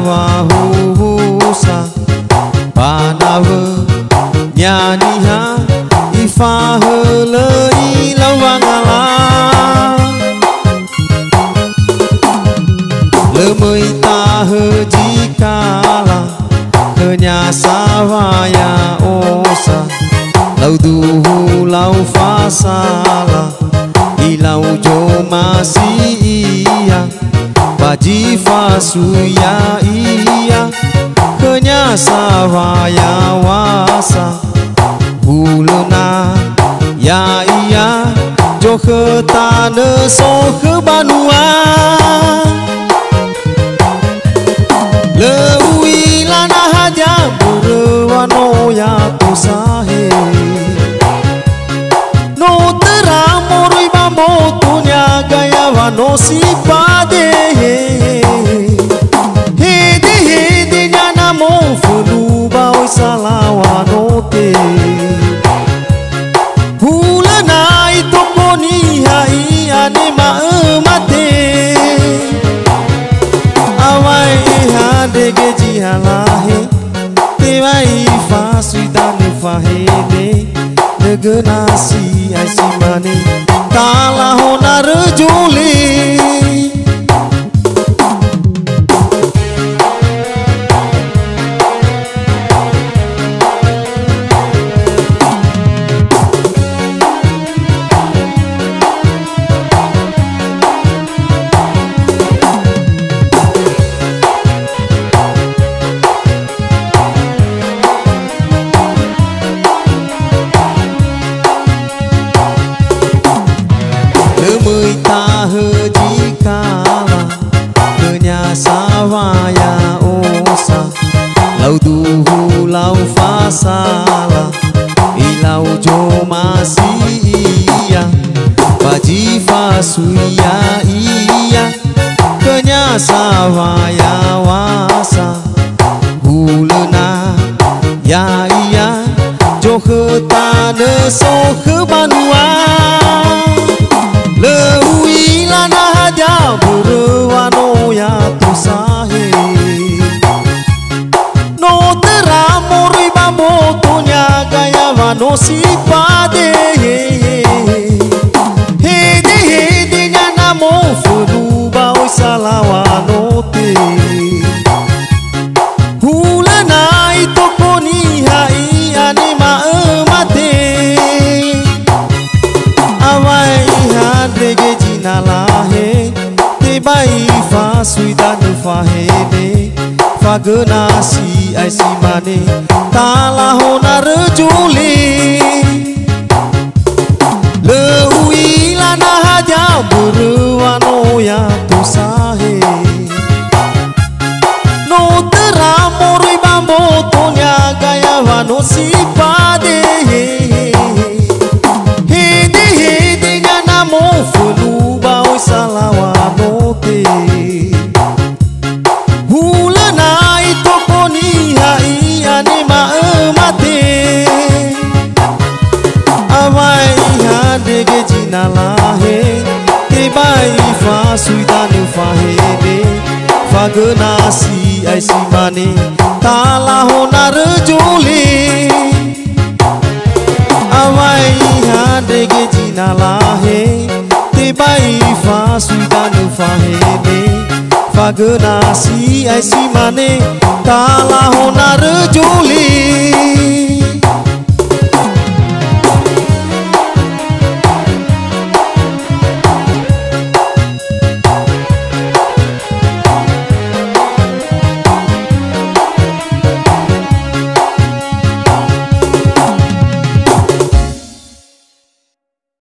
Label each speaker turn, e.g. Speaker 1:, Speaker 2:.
Speaker 1: wahusa panawe nyaniha ifahele ilawangala lemei tahe jikala kenyasawaya osa lau duhu lau fasala ilau jo masih iya wajifa suya iya kenyasawaya wasa huluna ya iya jo ketane so ke banua lewi lana haja berwano ya tusahe no teramorui bambo tunya gaya wano sipade hede hede nyana mo fulu baoi salawano te hulana itu poni hai ane ma mate awai hadege jihalahe tewai fasuidanu fahene negenasi aisimane kalah honar juli lemei tahe jikala kenyasawaya osa lau duhu lau fasala ilau jo masih iya wajifa suya iya kenyasawaya wasa hulena ya iya jo ketane so ke banua lewi lana haja berwano ya tusahe no teramorui bambo tunya gaya wano sipade hede hede nyana mo fulu baoi salawano te hulana itu poni hai ane ma mate awai hadege jinalahe tebai fasuidanu fahene fagenasi aisimane kalah honar juli lewi lana haja berwano ya tusahe no teramorui bambo tonya gaya wano sipade hede hede nyana mo fulu baoi salawano te hulana itu poni hai ane ma mate awai hadege jinalahe tebai fasuidanu fahene fagenasi aisimane kalah honar juli awai hadege jinalahe tebai fasuidanu fahene fagenasi aisimane kalah honar juli